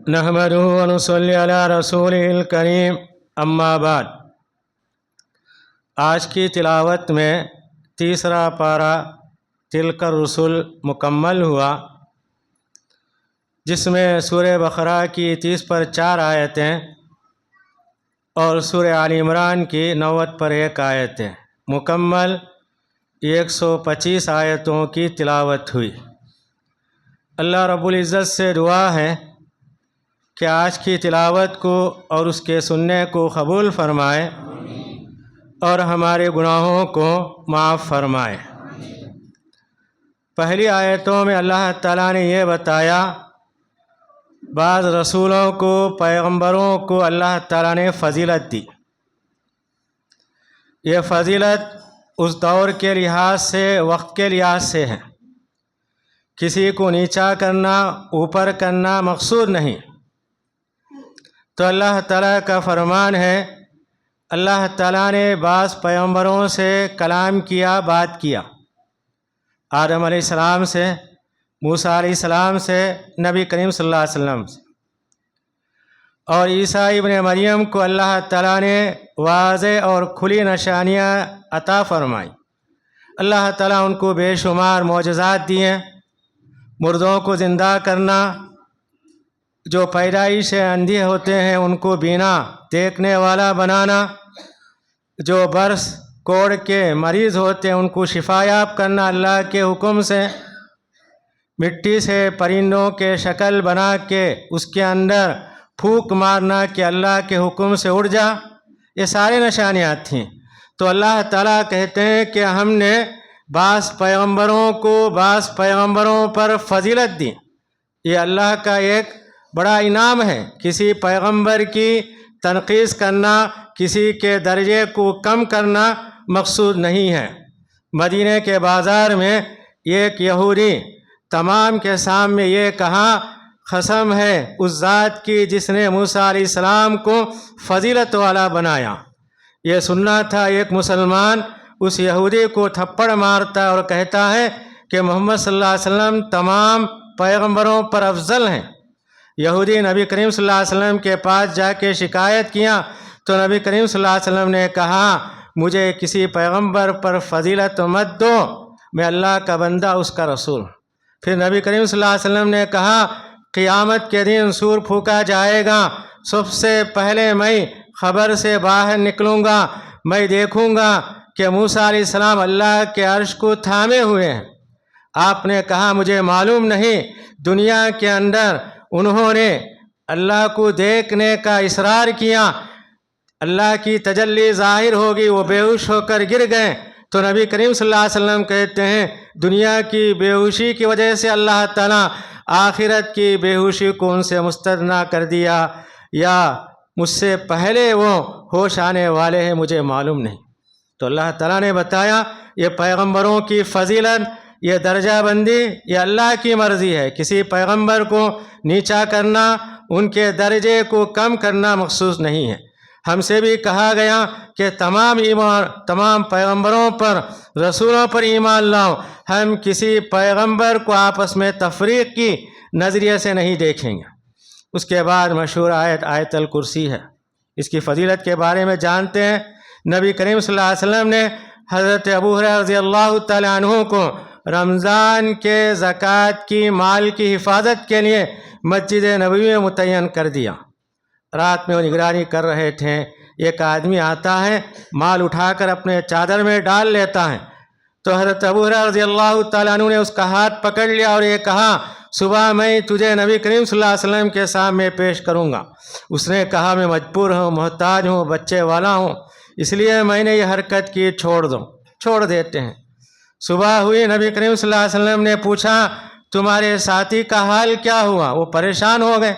نحمده ونصلي على رسوله الکریم اما بعد۔ آج کی تلاوت میں تیسرا پارہ تلک الرسل مکمل ہوا، جس میں سورہ بقرہ کی 30 پر 4 آیتیں اور سورہ آل عمران کی 90 پر 1 آیتیں، مکمل 125 آیتوں کی تلاوت ہوئی۔ اللہ رب العزت سے دعا ہے کہ آج کی تلاوت کو اور اس کے سننے کو قبول فرمائے اور ہمارے گناہوں کو معاف فرمائے۔ پہلی آیتوں میں اللہ تعالیٰ نے یہ بتایا، بعض رسولوں کو، پیغمبروں کو اللہ تعالیٰ نے فضیلت دی۔ یہ فضیلت اس دور کے لحاظ سے، وقت کے لحاظ سے ہے۔ کسی کو نیچا کرنا، اوپر کرنا مقصود نہیں۔ تو اللہ تعالیٰ کا فرمان ہے، اللہ تعالیٰ نے بعض پیغمبروں سے کلام کیا، بات کیا، آدم علیہ السلام سے، موسیٰ علیہ السلام سے، نبی کریم صلی اللہ علیہ وسلم سے، اور عیسیٰ ابن مریم کو اللہ تعالیٰ نے واضح اور کھلی نشانیاں عطا فرمائی۔ اللہ تعالیٰ ان کو بے شمار معجزات دیے، مردوں کو زندہ کرنا، جو پیدائش سے اندھے ہوتے ہیں ان کو بینا دیکھنے والا بنانا، جو برس کوڑ کے مریض ہوتے ہیں ان کو شفا یاب کرنا اللہ کے حکم سے، مٹی سے پرندوں کے شکل بنا کے اس کے اندر پھونک مارنا کہ اللہ کے حکم سے اڑ جا، یہ سارے نشانیات تھیں۔ تو اللہ تعالیٰ کہتے ہیں کہ ہم نے بعض پیغمبروں کو، بعض پیغمبروں پر فضیلت دی۔ یہ اللہ کا ایک بڑا انعام ہے۔ کسی پیغمبر کی تنقیص کرنا، کسی کے درجے کو کم کرنا مقصود نہیں ہے۔ مدینہ کے بازار میں ایک یہودی تمام کے سامنے یہ کہا، قسم ہے اس ذات کی جس نے موسیٰ علیہ السلام کو فضیلت والا بنایا۔ یہ سننا تھا ایک مسلمان اس یہودی کو تھپڑ مارتا اور کہتا ہے کہ محمد صلی اللہ علیہ وسلم تمام پیغمبروں پر افضل ہیں۔ یہودی نبی کریم صلی اللہ علیہ وسلم کے پاس جا کے شکایت کیا تو نبی کریم صلی اللہ علیہ وسلم نے کہا، مجھے کسی پیغمبر پر فضیلت مت دو، میں اللہ کا بندہ، اس کا رسول۔ پھر نبی کریم صلی اللہ علیہ وسلم نے کہا، قیامت کے دن سور پھونکا جائے گا، سب سے پہلے میں قبر سے باہر نکلوں گا، میں دیکھوں گا کہ موسیٰ علیہ السلام اللہ کے عرش کو تھامے ہوئے ہیں۔ آپ نے کہا، مجھے معلوم نہیں، دنیا کے اندر انہوں نے اللہ کو دیکھنے کا اصرار کیا، اللہ کی تجلی ظاہر ہوگی، وہ بے ہوش ہو کر گر گئے۔ تو نبی کریم صلی اللہ علیہ وسلم کہتے ہیں، دنیا کی بے ہوشی کی وجہ سے اللہ تعالیٰ آخرت کی بے ہوشی کو ان سے مستثنیٰ کر دیا، یا مجھ سے پہلے وہ ہوش آنے والے ہیں، مجھے معلوم نہیں۔ تو اللہ تعالیٰ نے بتایا، یہ پیغمبروں کی فضیلت، یہ درجہ بندی، یہ اللہ کی مرضی ہے۔ کسی پیغمبر کو نیچا کرنا، ان کے درجے کو کم کرنا مخصوص نہیں ہے۔ ہم سے بھی کہا گیا کہ تمام پیغمبروں پر، رسولوں پر ایمان لاؤ۔ ہم کسی پیغمبر کو آپس میں تفریق کی نظریے سے نہیں دیکھیں گے۔ اس کے بعد مشہور آیت الکرسی ہے۔ اس کی فضیلت کے بارے میں جانتے ہیں، نبی کریم صلی اللہ علیہ وسلم نے حضرت ابو ہریرہ رضی اللہ تعالیٰ عنہ کو رمضان کے زکوٰۃ کی مال کی حفاظت کے لیے مسجد نبوی میں متعین کر دیا۔ رات میں وہ نگرانی کر رہے تھے، ایک آدمی آتا ہے، مال اٹھا کر اپنے چادر میں ڈال لیتا ہے۔ تو حضرت ابو ہریرہ رضی اللہ تعالیٰ عنہ نے اس کا ہاتھ پکڑ لیا اور یہ کہا، صبح میں تجھے نبی کریم صلی اللہ علیہ وسلم کے سامنے پیش کروں گا۔ اس نے کہا، میں مجبور ہوں، محتاج ہوں، بچے والا ہوں، اس لیے میں نے یہ حرکت کی، چھوڑ دیتے ہیں۔ صبح ہوئی، نبی کریم صلی اللہ علیہ وسلم نے پوچھا، تمہارے ساتھی کا حال کیا ہوا؟ وہ پریشان ہو گئے۔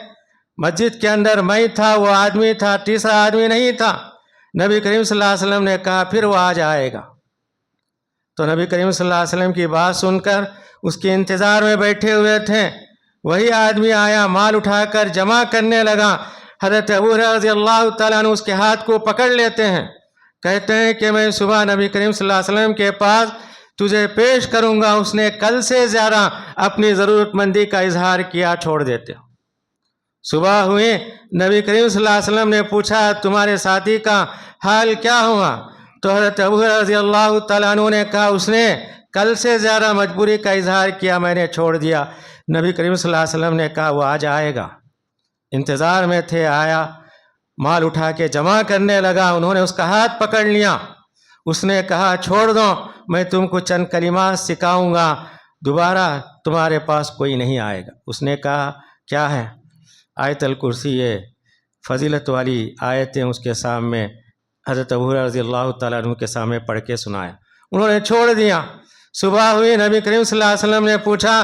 مسجد کے اندر میں تھا، وہ آدمی تھا، تیسرا آدمی نہیں تھا۔ نبی کریم صلی اللہ علیہ وسلم نے کہا، پھر وہ آج آئے گا۔ تو نبی کریم صلی اللہ علیہ وسلم کی بات سن کر اس کے انتظار میں بیٹھے ہوئے تھے، وہی آدمی آیا، مال اٹھا کر جمع کرنے لگا۔ حضرت ابو ہریرہ رضی اللہ تعالیٰ عنہ اس کے ہاتھ کو پکڑ لیتے ہیں، کہتے ہیں کہ میں صبح نبی کریم صلی اللہ علیہ وسلم کے پاس تجھے پیش کروں گا، اس نے کل سے زیادہ اپنی ضرورت مندی کا اظہار کیا، چھوڑ دیتے ہو۔ صبح ہوئی، نبی کریم صلی اللہ علیہ وسلم نے پوچھا تمہارے ساتھی کا حال کیا ہوا؟ تو حضرت ابو ہریرہ رضی اللہ تعالیٰ عنہ نے کہا اس نے کل سے زیادہ مجبوری کا اظہار کیا، میں نے چھوڑ دیا۔ نبی کریم صلی اللہ علیہ وسلم نے کہا وہ آج آئے گا۔ انتظار میں تھے، آیا، مال اٹھا کے جمع کرنے لگا۔ انہوں نے اس کا ہاتھ پکڑ لیا، اس نے کہا چھوڑ دو، میں تم کو چند کلمات سکھاؤں گا، دوبارہ تمہارے پاس کوئی نہیں آئے گا۔ اس نے کہا کیا ہے؟ آیت الکرسی، یہ فضیلت والی آیتیں اس کے سامنے حضرت ابو ہریرہ رضی اللہ تعالیٰ عنہ کے سامنے پڑھ کے سنایا، انہوں نے چھوڑ دیا۔ صبح ہوئی، نبی کریم صلی اللہ علیہ وسلم نے پوچھا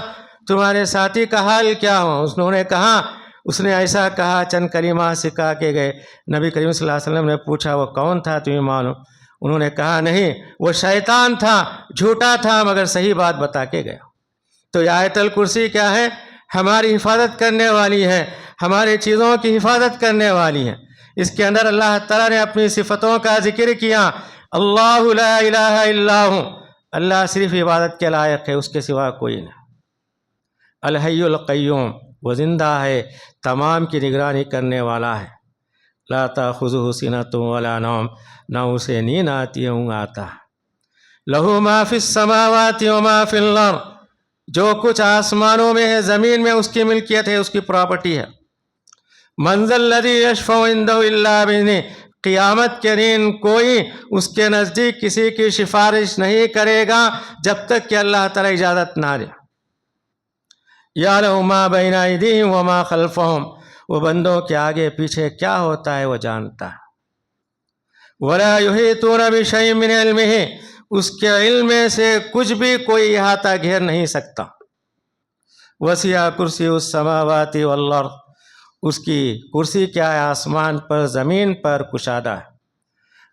تمہارے ساتھی کا حال کیا ہوا؟ انہوں نے کہا اس نے ایسا کہا، چند کلمات سکھا کے گئے۔ نبی کریم صلی اللہ علیہ وسلم نے پوچھا وہ کون تھا تمہیں معلوم؟ انہوں نے کہا نہیں، وہ شیطان تھا، جھوٹا تھا، مگر صحیح بات بتا کے گیا۔ تو یہ آیت الکرسی کیا ہے؟ ہماری حفاظت کرنے والی ہے، ہماری چیزوں کی حفاظت کرنے والی ہے۔ اس کے اندر اللہ تعالیٰ نے اپنی صفتوں کا ذکر کیا، اللہ لا الہ الا ہوں، اللہ صرف عبادت کے لائق ہے، اس کے سوا کوئی نہیں۔ الحی القیوم، وہ زندہ ہے، تمام کی نگرانی کرنے والا ہے۔ لا تأخذہ سنۃ ولا نوم، نہ اسے نیند آتی ہے، اونگ آتا ہے۔ لہ ما فی السماوات وما فی الارض، جو کچھ آسمانوں میں ہے، زمین میں اس کی ملکیت ہے، اس کی پراپرٹی ہے۔ من ذا الذی یشفع عندہ الا بإذنہ، قیامت کے دن کوئی اس کے نزدیک کسی کی سفارش نہیں کرے گا جب تک کہ اللہ تعالیٰ اجازت نہ دے۔ یعلم ما بین ایدیہم وما خلفہم، وہ بندوں کے آگے پیچھے کیا ہوتا ہے وہ جانتا ہے۔ ولا یحیطون بشیء من علمہ، اس کے علم میں سے کچھ بھی کوئی احاطہ گھیر نہیں سکتا۔ وسع کرسی السماوات والارض، اس کی کرسی کیا ہے؟ آسمان پر زمین پر کشادہ ہے،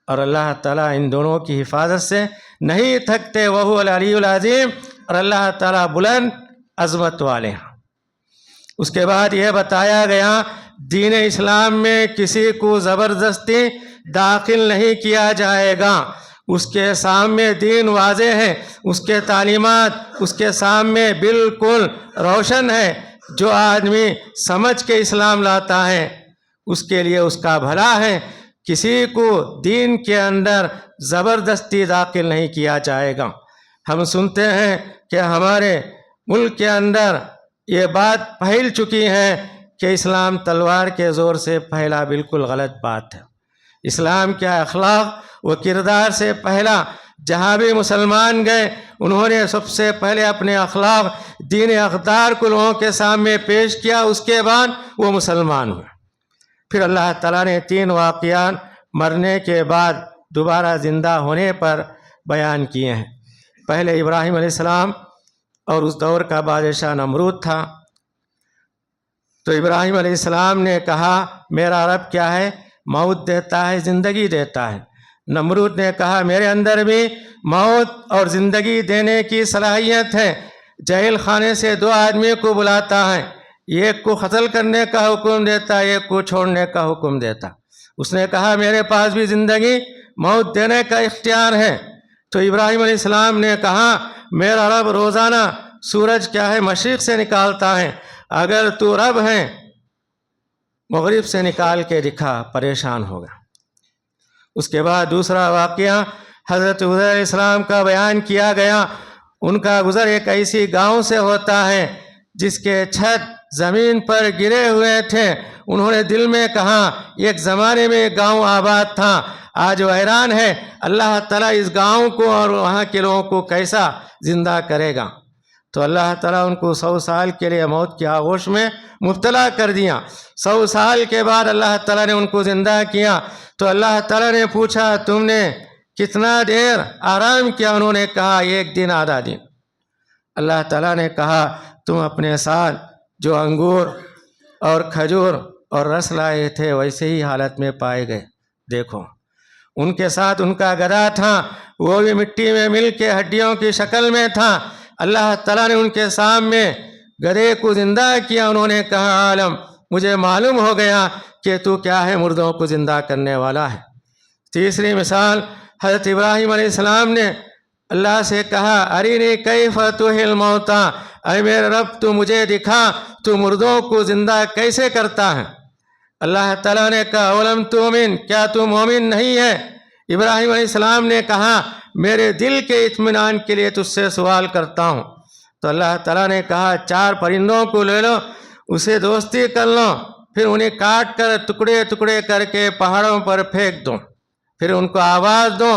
اور اللہ تعالیٰ ان دونوں کی حفاظت سے نہیں تھکتے۔ وہو العلی العظیم، اور اللہ تعالیٰ بلند عظمت والے ہیں۔ اس کے بعد یہ بتایا گیا دین اسلام میں کسی کو زبردستی داخل نہیں کیا جائے گا، اس کے سامنے دین واضح ہے، اس کے تعلیمات اس کے سامنے بالکل روشن ہے۔ جو آدمی سمجھ کے اسلام لاتا ہے اس کے لیے اس کا بھلا ہے۔ کسی کو دین کے اندر زبردستی داخل نہیں کیا جائے گا۔ ہم سنتے ہیں کہ ہمارے ملک کے اندر یہ بات پھیل چکی ہے کہ اسلام تلوار کے زور سے پھیلا، بالکل غلط بات ہے۔ اسلام کیا اخلاق و کردار سے پہلا، جہاں بھی مسلمان گئے انہوں نے سب سے پہلے اپنے اخلاق، دین اقدار کو لوگوں کے سامنے پیش کیا، اس کے بعد وہ مسلمان ہوئے۔ پھر اللہ تعالیٰ نے 3 واقعات مرنے کے بعد دوبارہ زندہ ہونے پر بیان کیے ہیں۔ پہلے ابراہیم علیہ السلام اور اس دور کا بادشاہ نمرود تھا، تو ابراہیم علیہ السلام نے کہا میرا رب کیا ہے؟ موت دیتا ہے، زندگی دیتا ہے۔ نمرود نے کہا میرے اندر بھی موت اور زندگی دینے کی صلاحیت ہے۔ جہل خانے سے 2 آدمی کو بلاتا ہے، ایک کو قتل کرنے کا حکم دیتا، ایک کو چھوڑنے کا حکم دیتا۔ اس نے کہا میرے پاس بھی زندگی موت دینے کا اختیار ہے۔ تو ابراہیم علیہ السلام نے کہا میرا رب روزانہ سورج کیا ہے؟ مشرق سے نکالتا ہے، اگر تو رب ہے مغرب سے نکال کے دکھا، پریشان ہوگا۔ اس کے بعد دوسرا واقعہ حضرت عزیر علیہ السلام کا بیان کیا گیا۔ ان کا گزر ایک ایسی گاؤں سے ہوتا ہے جس کے چھت زمین پر گرے ہوئے تھے۔ انہوں نے دل میں کہا ایک زمانے میں گاؤں آباد تھا، آج ویران ہے، اللہ تعالیٰ اس گاؤں کو اور وہاں کے لوگوں کو کیسا زندہ کرے گا؟ تو اللہ تعالیٰ ان کو 100 سال کے لیے موت کی آغوش میں مبتلا کر دیا۔ 100 سال کے بعد اللہ تعالیٰ نے ان کو زندہ کیا۔ تو اللہ تعالیٰ نے پوچھا تم نے کتنا دیر آرام کیا؟ انہوں نے کہا 1 دن آدھا دن۔ اللہ تعالیٰ نے کہا تم اپنے ساتھ جو انگور اور کھجور اور رس لائے تھے ویسے ہی حالت میں پائے گئے، دیکھو ان کے ساتھ ان کا گدھا تھا، وہ بھی مٹی میں مل کے ہڈیوں کی شکل میں تھا۔ اللہ تعالیٰ نے ان کے سامنے گدھے کو زندہ کیا۔ انہوں نے کہا عالم مجھے معلوم ہو گیا کہ تو کیا ہے، مردوں کو زندہ کرنے والا ہے۔ تیسری مثال حضرت ابراہیم علیہ السلام نے اللہ سے کہا ارینی کیف تحیی الموتا، اے میرے رب تو مجھے دکھا تو مردوں کو زندہ کیسے کرتا ہے۔ اللہ تعالیٰ نے کہا اولم تؤمن، کیا تو مومن نہیں ہے؟ ابراہیم علیہ السلام نے کہا میرے دل کے اطمینان کے لیے تجھ سے سوال کرتا ہوں۔ تو اللہ تعالیٰ نے کہا 4 پرندوں کو لے لو، اسے دوستی کر لو، پھر انہیں کاٹ کر ٹکڑے ٹکڑے کر کے پہاڑوں پر پھینک دو، پھر ان کو آواز دو،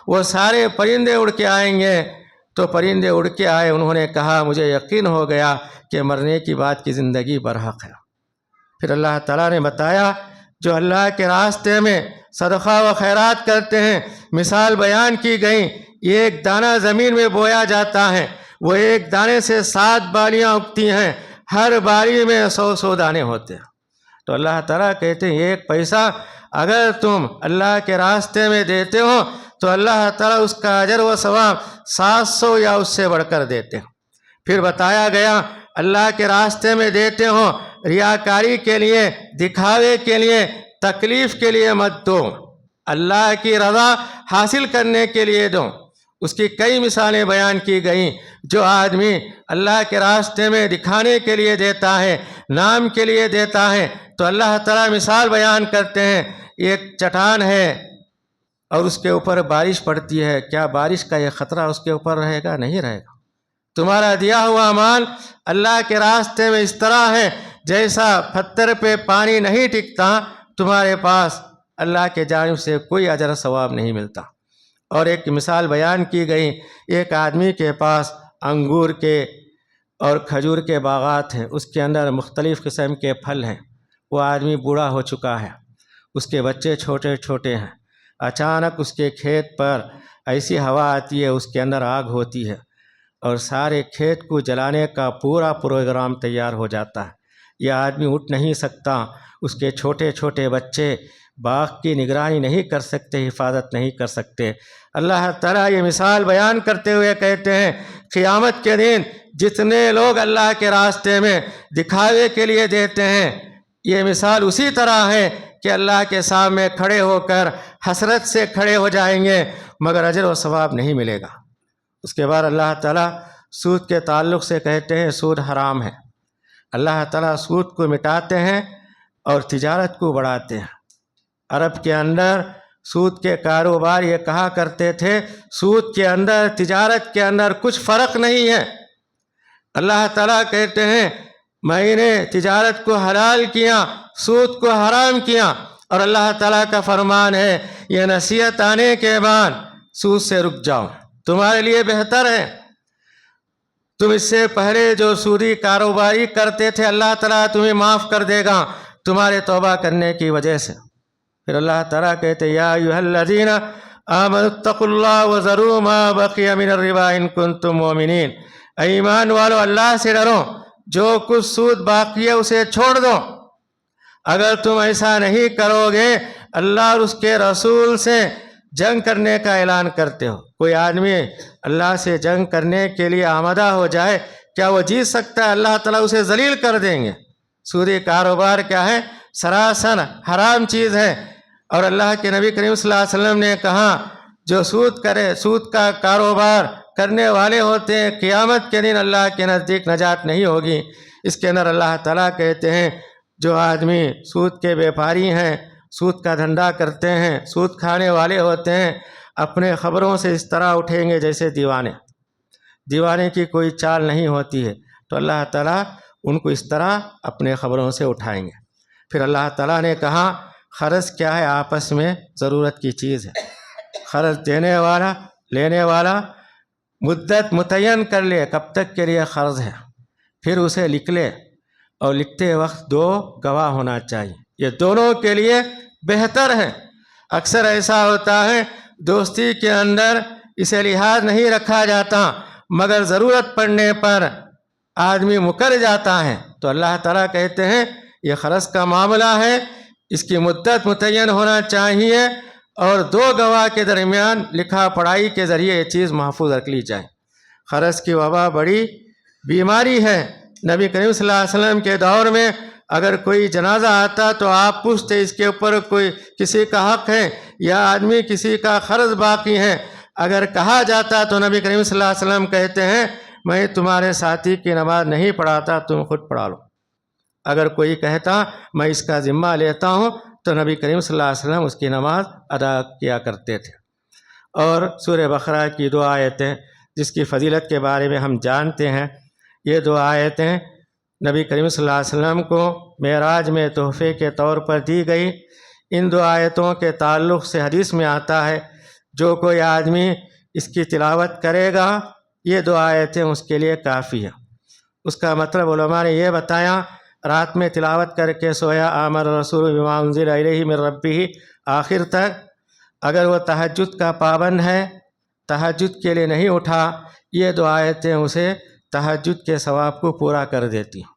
وہ سارے پرندے اڑ کے آئیں گے۔ تو پرندے اڑ کے آئے، انہوں نے کہا مجھے یقین ہو گیا کہ مرنے کی بعد کی زندگی برحق ہے۔ پھر اللہ تعالیٰ نے بتایا جو اللہ کے راستے میں صدقہ و خیرات کرتے ہیں، مثال بیان کی گئی، ایک دانہ زمین میں بویا جاتا ہے، وہ ایک دانے سے 7 بالیاں اگتی ہیں، ہر بالی میں 100 دانے ہوتے ہیں۔ تو اللہ تعالیٰ کہتے ہیں 1 پیسہ اگر تم اللہ کے راستے میں دیتے ہو تو اللہ تعالیٰ اس کا اجر و ثواب 700 یا اس سے بڑھ کر دیتے ہیں۔ پھر بتایا گیا اللہ کے راستے میں دیتے ہو، ریاکاری کے لیے، دکھاوے کے لیے، تکلیف کے لیے مت دو، اللہ کی رضا حاصل کرنے کے لیے دو۔ اس کی کئی مثالیں بیان کی گئیں۔ جو آدمی اللہ کے راستے میں دکھانے کے لیے دیتا ہے، نام کے لیے دیتا ہے، تو اللہ تعالیٰ مثال بیان کرتے ہیں ایک چٹان ہے اور اس کے اوپر بارش پڑتی ہے، کیا بارش کا یہ خطرہ اس کے اوپر رہے گا؟ نہیں رہے گا۔ تمہارا دیا ہوا مال اللہ کے راستے میں اس طرح ہے جیسا پتھر پہ پانی نہیں ٹکتا، تمہارے پاس اللہ کے جانب سے کوئی اجر و ثواب نہیں ملتا۔ اور ایک مثال بیان کی گئی، ایک آدمی کے پاس انگور کے اور کھجور کے باغات ہیں، اس کے اندر مختلف قسم کے پھل ہیں۔ وہ آدمی بوڑھا ہو چکا ہے، اس کے بچے چھوٹے چھوٹے ہیں۔ اچانک اس کے کھیت پر ایسی ہوا آتی ہے، اس کے اندر آگ ہوتی ہے اور سارے کھیت کو جلانے کا پورا پروگرام تیار ہو جاتا ہے۔ یہ آدمی اٹھ نہیں سکتا، اس کے چھوٹے چھوٹے بچے باغ کی نگرانی نہیں کر سکتے، حفاظت نہیں کر سکتے۔ اللہ تعالیٰ یہ مثال بیان کرتے ہوئے کہتے ہیں قیامت کے دن جتنے لوگ اللہ کے راستے میں دکھاوے کے لیے دیتے ہیں، یہ مثال اسی طرح ہے کہ اللہ کے سامنے کھڑے ہو کر حسرت سے کھڑے ہو جائیں گے مگر اجر و ثواب نہیں ملے گا۔ اس کے بعد اللہ تعالیٰ سود کے تعلق سے کہتے ہیں سود حرام ہے۔ اللہ تعالیٰ سود کو مٹاتے ہیں اور تجارت کو بڑھاتے ہیں۔ عرب کے اندر سود کے کاروبار یہ کہا کرتے تھے سود کے اندر، تجارت کے اندر کچھ فرق نہیں ہے۔ اللہ تعالیٰ کہتے ہیں میں نے تجارت کو حلال کیا، سود کو حرام کیا، اور اللہ تعالیٰ کا فرمان ہے یہ نصیحت آنے کے بعد سود سے رک جاؤ، تمہارے لیے بہتر ہے۔ تم اس سے پہلے جو سودی کاروباری کرتے تھے اللہ تعالیٰ تمہیں معاف کر دے گا تمہارے توبہ کرنے کی وجہ سے۔ پھر اللہ تعالیٰ کہتے یا ایھا الذین آمنوا اتقوا اللہ وذروا ما بقی من الربا ان کنتم مؤمنین، اے ایمان والو اللہ سے ڈرو، جو کچھ سود باقی ہے اسے چھوڑ دو۔ اگر تم ایسا نہیں کرو گے اللہ اور اس کے رسول سے جنگ کرنے کا اعلان کرتے ہو۔ کوئی آدمی اللہ سے جنگ کرنے کے لیے آمادہ ہو جائے، کیا وہ جیت سکتا ہے؟ اللہ تعالیٰ اسے ذلیل کر دیں گے۔ سودی کاروبار کیا ہے؟ سراسر حرام چیز ہے، اور اللہ کے نبی کریم صلی اللہ علیہ وسلم نے کہا جو سود کرے، سود کا کاروبار کرنے والے ہوتے ہیں، قیامت کے دن اللہ کے نزدیک نجات نہیں ہوگی۔ اس کے اندر اللہ تعالیٰ کہتے ہیں جو آدمی سود کے بیپاری ہیں، سود کا دھندا کرتے ہیں، سود کھانے والے ہوتے ہیں، اپنے خبروں سے اس طرح اٹھیں گے جیسے دیوانے کی کوئی چال نہیں ہوتی ہے، تو اللہ تعالیٰ ان کو اس طرح اپنے خبروں سے اٹھائیں گے۔ پھر اللہ تعالیٰ نے کہا قرض کیا ہے؟ آپس میں ضرورت کی چیز ہے۔ قرض دینے والا لینے والا مدت متعین کر لے کب تک کے لیے قرض ہے، پھر اسے لکھ لے، اور لکھتے وقت 2 گواہ ہونا چاہیے، یہ دونوں کے لیے بہتر ہے۔ اکثر ایسا ہوتا ہے دوستی کے اندر اسے لحاظ نہیں رکھا جاتا، مگر ضرورت پڑنے پر آدمی مکر جاتا ہے۔ تو اللہ تعالیٰ کہتے ہیں یہ قرض کا معاملہ ہے، اس کی مدت متعین ہونا چاہیے، اور 2 گواہ کے درمیان لکھا پڑھائی کے ذریعے یہ چیز محفوظ رکھ لی جائے۔ قرض کی وبا بڑی بیماری ہے۔ نبی کریم صلی اللہ علیہ وسلم کے دور میں اگر کوئی جنازہ آتا تو آپ پوچھتے اس کے اوپر کوئی کسی کا حق ہے یا آدمی کسی کا قرض باقی ہے؟ اگر کہا جاتا تو نبی کریم صلی اللہ علیہ وسلم کہتے ہیں میں تمہارے ساتھی کی نماز نہیں پڑھاتا، تم خود پڑھا لو۔ اگر کوئی کہتا میں اس کا ذمہ لیتا ہوں تو نبی کریم صلی اللہ علیہ وسلم اس کی نماز ادا کیا کرتے تھے۔ اور سورہ بقرہ کی 2 آیتیں جس کی فضیلت کے بارے میں ہم جانتے ہیں، یہ 2 آیتیں نبی کریم صلی اللہ علیہ وسلم کو معراج میں تحفے کے طور پر دی گئی۔ ان 2 آیتوں کے تعلق سے حدیث میں آتا ہے جو کوئی آدمی اس کی تلاوت کرے گا یہ 2 آیتیں اس کے لیے کافی ہیں۔ اس کا مطلب علماء نے یہ بتایا، رات میں تلاوت کر کے سویا آمن رسول بما انزل الیہ من ربہ آخر تک، اگر وہ تہجد کا پابند ہے، تہجد کے لیے نہیں اٹھا، یہ 2 آیتیں اسے تہجد کے ثواب کو پورا کر دیتی ہیں۔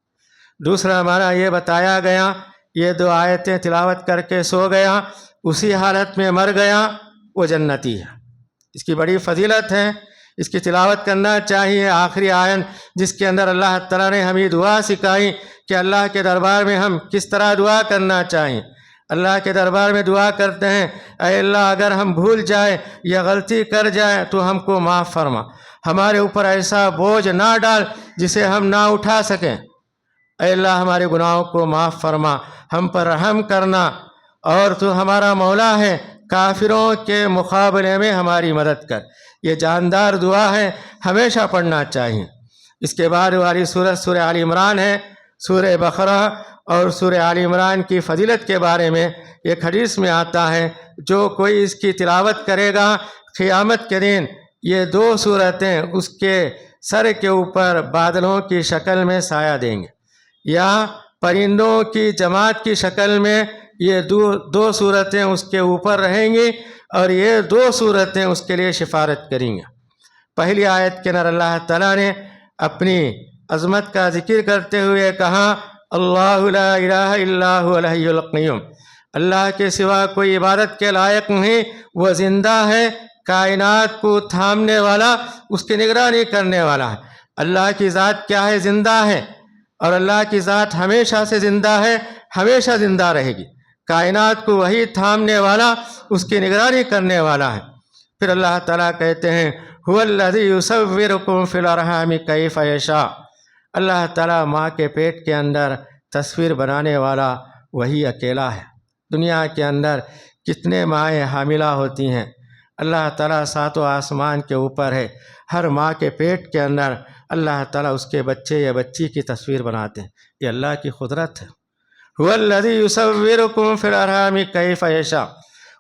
دوسرا معنی یہ بتایا گیا، یہ 2 آیتیں تلاوت کر کے سو گیا، اسی حالت میں مر گیا، وہ جنتی ہے۔ اس کی بڑی فضیلت ہے، اس کی تلاوت کرنا چاہیے۔ آخری آیت جس کے اندر اللہ تعالیٰ نے ہمیں دعا سکھائی کہ اللہ کے دربار میں ہم کس طرح دعا کرنا چاہیے۔ اللہ کے دربار میں دعا کرتے ہیں، اے اللہ اگر ہم بھول جائیں یا غلطی کر جائیں تو ہم کو معاف فرما، ہمارے اوپر ایسا بوجھ نہ ڈال جسے ہم نہ اٹھا سکیں۔ اے اللہ ہمارے گناہوں کو معاف فرما، ہم پر رحم کرنا، اور تو ہمارا مولا ہے، کافروں کے مقابلے میں ہماری مدد کر۔ یہ جاندار دعا ہے، ہمیشہ پڑھنا چاہیے۔ اس کے بعد والی سورۃ سورہ آل عمران ہے۔ سورہ بقرہ اور سورہ آل عمران کی فضیلت کے بارے میں ایک حدیث میں آتا ہے، جو کوئی اس کی تلاوت کرے گا قیامت کے دن یہ 2 سورتیں اس کے سر کے اوپر بادلوں کی شکل میں سایہ دیں گے، یا پرندوں کی جماعت کی شکل میں یہ 2 سورتیں اس کے اوپر رہیں گی، اور یہ 2 سورتیں اس کے لیے شفاعت کریں گے۔ پہلی آیت کے اندر اللہ تعالیٰ نے اپنی عظمت کا ذکر کرتے ہوئے کہا، اللہ لا الہ الا هو الحی القیوم، اللہ کے سوا کوئی عبادت کے لائق نہیں، وہ زندہ ہے، کائنات کو تھامنے والا، اس کی نگرانی کرنے والا ہے۔ اللہ کی ذات کیا ہے؟ زندہ ہے، اور اللہ کی ذات ہمیشہ سے زندہ ہے، ہمیشہ زندہ رہے گی۔ کائنات کو وہی تھامنے والا، اس کی نگرانی کرنے والا ہے۔ پھر اللہ تعالیٰ کہتے ہیں هو الذی یصورکم فی الارحام کیف یشاء، اللہ تعالیٰ ماں کے پیٹ کے اندر تصویر بنانے والا وہی اکیلا ہے۔ دنیا کے اندر کتنے مائیں حاملہ ہوتی ہیں، اللہ تعالیٰ 7 آسمان کے اوپر ہے، ہر ماں کے پیٹ کے اندر اللہ تعالیٰ اس کے بچے یا بچی کی تصویر بناتے ہیں۔ یہ اللہ کی قدرت ہے۔ هو الذی یصورکم فی الارحام کیف یشاء،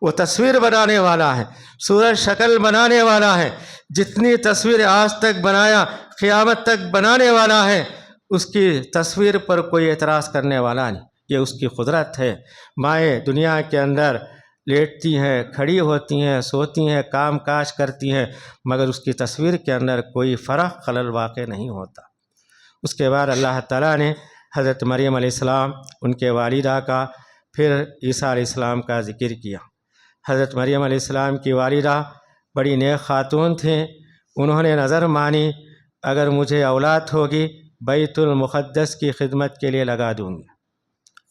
وہ تصویر بنانے والا ہے، صورت شکل بنانے والا ہے۔ جتنی تصویر آج تک بنایا، قیامت تک بنانے والا ہے، اس کی تصویر پر کوئی اعتراض کرنے والا نہیں۔ یہ اس کی قدرت ہے۔ مائیں دنیا کے اندر لیٹتی ہیں، کھڑی ہوتی ہیں، سوتی ہیں، کام کاج کرتی ہیں، مگر اس کی تصویر کے اندر کوئی فرق خلل واقع نہیں ہوتا۔ اس کے بعد اللہ تعالیٰ نے حضرت مریم علیہ السلام، ان کے والدہ کا، پھر عیسیٰ علیہ السلام کا ذکر کیا۔ حضرت مریم علیہ السلام کی والدہ بڑی نیک خاتون تھیں، انہوں نے نظر مانی اگر مجھے اولاد ہوگی بیت المقدس کی خدمت کے لیے لگا دوں گی۔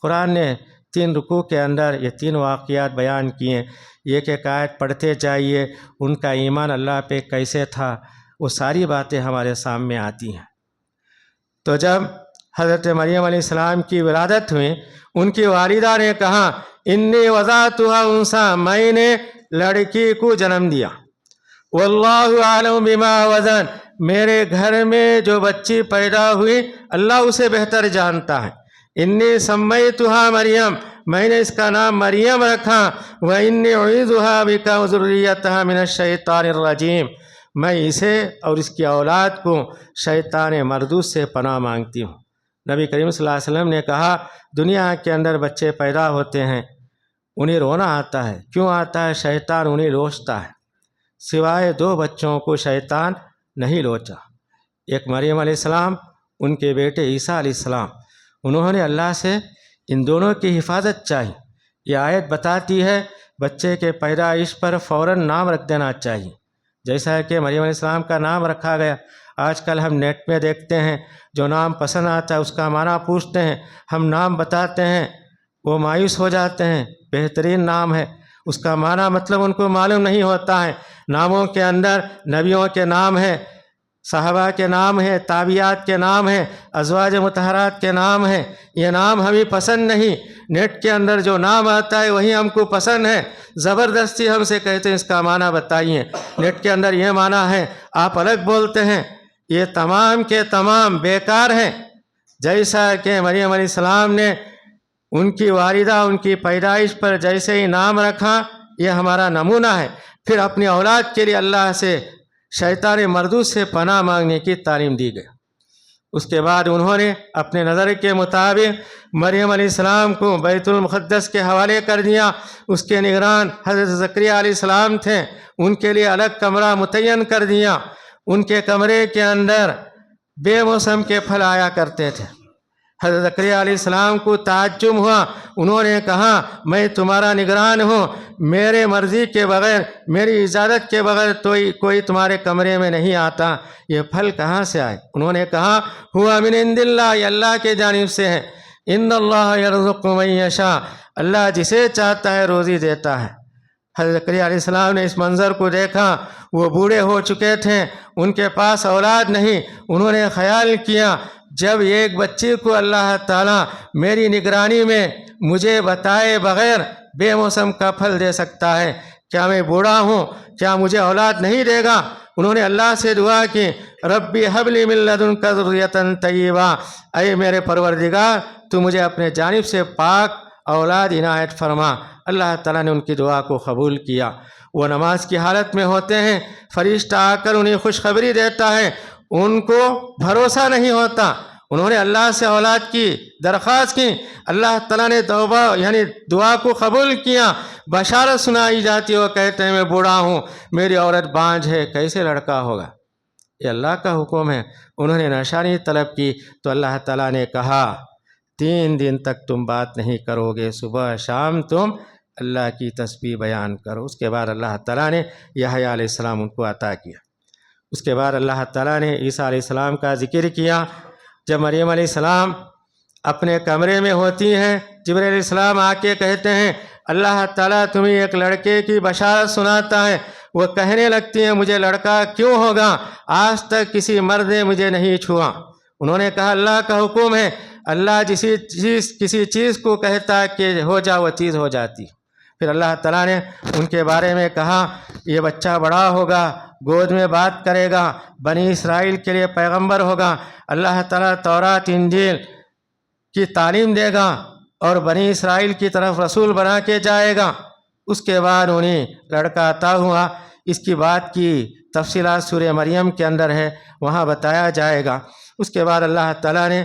قرآن نے 3 رکوع کے اندر یہ 3 واقعات بیان کیے، ایک ایک آیت پڑھتے جائیے، ان کا ایمان اللہ پہ کیسے تھا، وہ ساری باتیں ہمارے سامنے آتی ہیں۔ تو جب حضرت مریم علیہ السلام کی ولادت ہوئی، ان کی والدہ نے کہا انی وضعتها انثی، میں نے لڑکی کو جنم دیا، واللہ اعلم بما وضعت، میرے گھر میں جو بچی پیدا ہوئی اللہ اسے بہتر جانتا ہے۔ انی سمیتها مریم، میں نے اس کا نام مریم رکھا، وانی اعیذها بک وذریتها من الشیطان الرجیم، میں اسے اور اس کی اولاد کو شیطان مردود سے پناہ مانگتی ہوں۔ نبی کریم صلی اللہ علیہ وسلم نے کہا دنیا کے اندر بچے پیدا ہوتے ہیں، انہیں رونا آتا ہے، کیوں آتا ہے؟ شیطان انہیں لوچتا ہے۔ سوائے 2 بچوں کو شیطان نہیں لوچا، ایک مریم علیہ السلام، ان کے بیٹے عیسیٰ علیہ السلام۔ انہوں نے اللہ سے ان دونوں کی حفاظت چاہی۔ یہ آیت بتاتی ہے بچے کے پیدائش پر فوراً نام رکھ دینا چاہیے، جیسا کہ مریم علیہ السلام کا نام رکھا گیا۔ آج کل ہم نیٹ میں دیکھتے ہیں، جو نام پسند آتا ہے اس کا معنی پوچھتے ہیں، ہم نام بتاتے ہیں، وہ مایوس ہو جاتے ہیں، بہترین نام ہے، اس کا معنی مطلب ان کو معلوم نہیں ہوتا ہے۔ ناموں کے اندر نبیوں کے نام ہیں، صحابہ کے نام ہیں، تابعیات کے نام ہیں، ازواج مطہرات کے نام ہیں۔ یہ نام ہمیں پسند نہیں، نیٹ کے اندر جو نام آتا ہے وہی ہم کو پسند ہے، زبردستی ہم سے کہتے ہیں اس کا معنی بتائیے، نیٹ کے اندر یہ معنی ہے، آپ الگ بولتے ہیں۔ یہ تمام کے تمام بیکار ہیں۔ جیسا کہ مریم علیہ السلام نے ان کی والدہ ان کی پیدائش پر جیسے ہی نام رکھا، یہ ہمارا نمونہ ہے۔ پھر اپنی اولاد کے لیے اللہ سے شیطان مردود سے پناہ مانگنے کی تعلیم دی گئی۔ اس کے بعد انہوں نے اپنے نظر کے مطابق مریم علیہ السلام کو بیت المقدس کے حوالے کر دیا۔ اس کے نگران حضرت زکریہ علیہ السلام تھے، ان کے لیے الگ کمرہ متعین کر دیا۔ ان کے کمرے کے اندر بے موسم کے پھل آیا کرتے تھے۔ حضرت زکریہ علیہ السلام کو تعجب ہوا، انہوں نے کہا میں تمہارا نگران ہوں، میرے مرضی کے بغیر، میری اجازت کے بغیر کوئی تمہارے کمرے میں نہیں آتا، یہ پھل کہاں سے آئے؟ انہوں نے کہا ہوا من عند اللہ، یہ اللہ کے جانب سے ہے۔ ان اللہ یرزق من یشاء، اللہ جسے چاہتا ہے روزی دیتا ہے۔ حضرت زکریہ علیہ السلام نے اس منظر کو دیکھا، وہ بوڑھے ہو چکے تھے، ان کے پاس اولاد نہیں۔ انہوں نے خیال کیا جب ایک بچی کو اللہ تعالیٰ میری نگرانی میں مجھے بتائے بغیر بے موسم کا پھل دے سکتا ہے، کیا میں بوڑھا ہوں، کیا مجھے اولاد نہیں دے گا؟ انہوں نے اللہ سے دعا کی ربی حب لی من لدنک ذریۃ طیبہ، اے میرے پروردگار تو مجھے اپنے جانب سے پاک اولاد عنایت فرما۔ اللہ تعالیٰ نے ان کی دعا کو قبول کیا۔ وہ نماز کی حالت میں ہوتے ہیں، فرشتہ آ کر انہیں خوشخبری دیتا ہے، ان کو بھروسہ نہیں ہوتا۔ انہوں نے اللہ سے اولاد کی درخواست کی، اللہ تعالیٰ نے توبہ یعنی دعا کو قبول کیا۔ بشارت سنائی جاتی، وہ کہتے ہیں میں بوڑھا ہوں، میری عورت بانجھ ہے، کیسے لڑکا ہوگا؟ یہ اللہ کا حکم ہے۔ انہوں نے نشانی طلب کی تو اللہ تعالیٰ نے کہا 3 دن تک تم بات نہیں کرو گے، صبح شام تم اللہ کی تسبیح بیان کرو۔ اس کے بعد اللہ تعالیٰ نے یحییٰ علیہ السلام ان کو عطا کیا۔ اس کے بعد اللہ تعالیٰ نے عیسیٰ علیہ السلام کا ذکر کیا۔ جب مریم علیہ السلام اپنے کمرے میں ہوتی ہیں، جبرائیل علیہ السلام آ کے کہتے ہیں اللہ تعالیٰ تمہیں ایک لڑکے کی بشارت سناتا ہے۔ وہ کہنے لگتی ہیں مجھے لڑکا کیوں ہوگا، آج تک کسی مرد نے مجھے نہیں چھوا۔ انہوں نے کہا اللہ کا حکم ہے، اللہ کسی چیز کو کہتا ہے کہ ہو جا، وہ چیز ہو جاتی۔ پھر اللہ تعالیٰ نے ان کے بارے میں کہا یہ بچہ بڑا ہوگا، گود میں بات کرے گا، بنی اسرائیل کے لیے پیغمبر ہوگا، اللہ تعالیٰ تورات انجیل کی تعلیم دے گا اور بنی اسرائیل کی طرف رسول بنا کے جائے گا۔ اس کے بعد انہیں لڑکا عطا ہوا۔ اس کی بات کی تفصیلات سورہ مریم کے اندر ہے، وہاں بتایا جائے گا۔ اس کے بعد اللہ تعالیٰ نے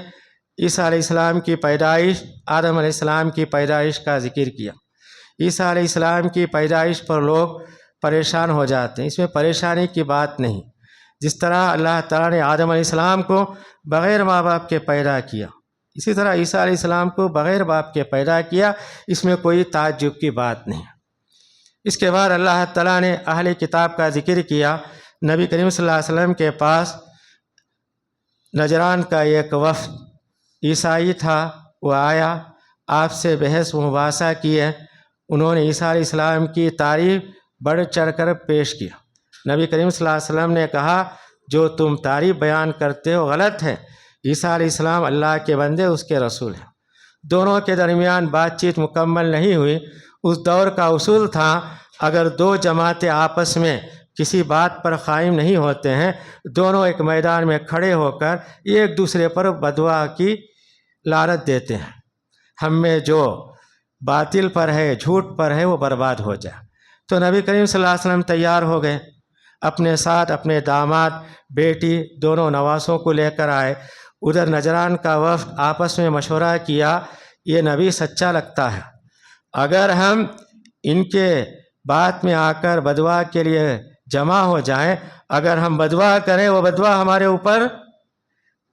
عیسیٰ علیہ السلام کی پیدائش، آدم علیہ السلام کی پیدائش کا ذکر کیا۔ عیسیٰ علیہ السلام کی پیدائش پر لوگ پریشان ہو جاتے ہیں، اس میں پریشانی کی بات نہیں۔ جس طرح اللہ تعالیٰ نے آدم علیہ السلام کو بغیر ماں باپ کے پیدا کیا، اسی طرح عیسیٰ علیہ السلام کو بغیر باپ کے پیدا کیا، اس میں کوئی تعجب کی بات نہیں۔ اس کے بعد اللہ تعالیٰ نے اہل کتاب کا ذکر کیا۔ نبی کریم صلی اللہ علیہ وسلم کے پاس نجران کا ایک وفد عیسائی تھا، وہ آیا، آپ سے بحث و مباحثہ کیے۔ انہوں نے عیسیٰ علیہ السلام کی تعریف بڑھ چڑھ کر پیش کیا۔ نبی کریم صلی اللہ علیہ وسلم نے کہا جو تم تعریف بیان کرتے ہو غلط ہے، عیسیٰ علیہ السلام اللہ کے بندے، اس کے رسول ہیں۔ دونوں کے درمیان بات چیت مکمل نہیں ہوئی۔ اس دور کا اصول تھا اگر 2 جماعتیں آپس میں کسی بات پر قائم نہیں ہوتے ہیں، دونوں ایک میدان میں کھڑے ہو کر ایک دوسرے پر بددعا کی لعنت دیتے ہیں، ہم میں جو باطل پر ہے، جھوٹ پر ہے، وہ برباد ہو جائے۔ تو نبی کریم صلی اللہ علیہ وسلم تیار ہو گئے، اپنے ساتھ اپنے داماد، بیٹی، دونوں نواسوں کو لے کر آئے۔ ادھر نجران کا وفد آپس میں مشورہ کیا یہ نبی سچا لگتا ہے، اگر ہم ان کے بات میں آ کر بددعا کے لیے جمع ہو جائیں، اگر ہم بددعا کریں وہ بددعا ہمارے اوپر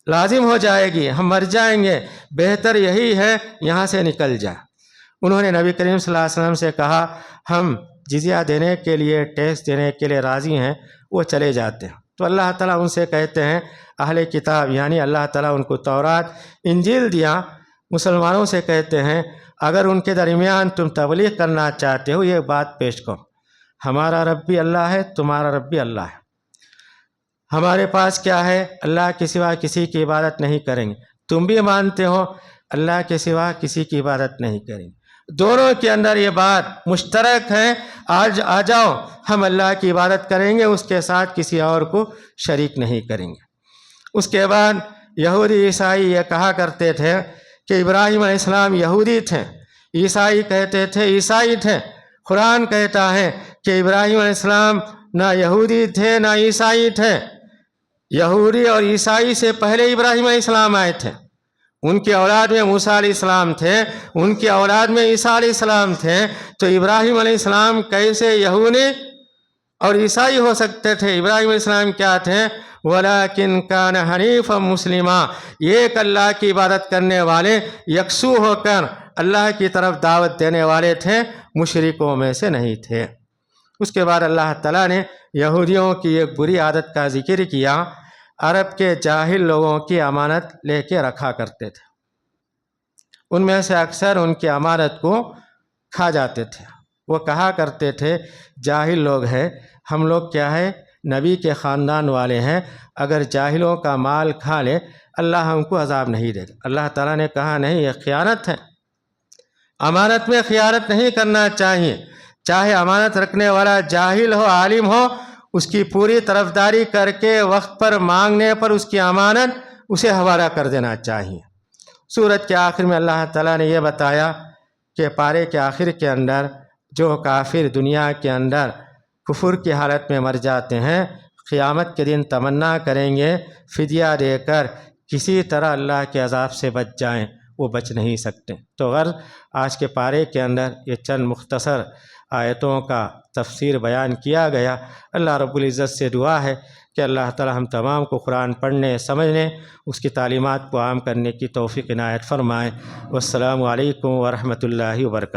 لازم ہو جائے گی، ہم مر جائیں گے، بہتر یہی ہے یہاں سے نکل جائے۔ انہوں نے نبی کریم صلی اللہ علیہ وسلم سے کہا ہم جزیہ دینے کے لیے، ٹیکس دینے کے لیے راضی ہیں، وہ چلے جاتے ہیں۔ تو اللہ تعالیٰ ان سے کہتے ہیں اہل کتاب یعنی اللہ تعالیٰ ان کو تورات انجیل دیا، مسلمانوں سے کہتے ہیں اگر ان کے درمیان تم تبلیغ کرنا چاہتے ہو یہ بات پیش کرو، ہمارا رب بھی اللہ ہے، تمہارا رب بھی اللہ ہے، ہمارے پاس کیا ہے؟ اللہ کے سوا کسی کی عبادت نہیں کریں گے، تم بھی مانتے ہو اللہ کے سوا کسی کی عبادت نہیں کریں گے، دونوں کے اندر یہ بات مشترک ہے، آج آ جاؤ ہم اللہ کی عبادت کریں گے، اس کے ساتھ کسی اور کو شریک نہیں کریں گے۔ اس کے بعد یہودی عیسائی یہ کہا کرتے تھے کہ ابراہیم علیہ السلام یہودی تھے، عیسائی کہتے تھے عیسائی تھے۔ قرآن کہتا ہے کہ ابراہیم علیہ السلام نہ یہودی تھے نہ عیسائی تھے، یہودی اور عیسائی سے پہلے ابراہیم علیہ السلام آئے تھے، ان کی اولاد میں موسیٰ علیہ السلام تھے، ان کی اولاد میں عیسیٰ علیہ السلام تھے، تو ابراہیم علیہ السلام کیسے یہودی اور عیسائی ہو سکتے تھے؟ ابراہیم علیہ السلام کیا تھے؟ وَلَكِنْ كَانَ حَنِيفًا مُسْلِمًا، ایک اللہ کی عبادت کرنے والے، یکسو ہو کر اللہ کی طرف دعوت دینے والے تھے، مشرکوں میں سے نہیں تھے۔ اس کے بعد اللہ تعالیٰ نے یہودیوں کی ایک بری عادت کا ذکر کیا، عرب کے جاہل لوگوں کی امانت لے کے رکھا کرتے تھے، ان میں سے اکثر ان کی امانت کو کھا جاتے تھے۔ وہ کہا کرتے تھے جاہل لوگ ہیں، ہم لوگ کیا ہے نبی کے خاندان والے ہیں، اگر جاہلوں کا مال کھا لے اللہ ہم کو عذاب نہیں دے گا۔ اللہ تعالیٰ نے کہا نہیں، یہ خیانت ہے، امانت میں خیانت نہیں کرنا چاہیے، چاہے امانت رکھنے والا جاہل ہو عالم ہو، اس کی پوری طرفداری کر کے وقت پر مانگنے پر اس کی امانت اسے حوالہ کر دینا چاہیے۔ سورت کے آخر میں اللہ تعالیٰ نے یہ بتایا کہ پارے کے آخر کے اندر جو کافر دنیا کے اندر کفر کی حالت میں مر جاتے ہیں، قیامت کے دن تمنا کریں گے فدیہ دے کر کسی طرح اللہ کے عذاب سے بچ جائیں، وہ بچ نہیں سکتے۔ تو غرض آج کے پارے کے اندر یہ چند مختصر آیتوں کا تفسیر بیان کیا گیا۔ اللہ رب العزت سے دعا ہے کہ اللہ تعالی ہم تمام کو قرآن پڑھنے، سمجھنے، اس کی تعلیمات کو عام کرنے کی توفیق عنایت فرمائے۔ والسلام علیکم ورحمۃ اللہ وبرکاتہ۔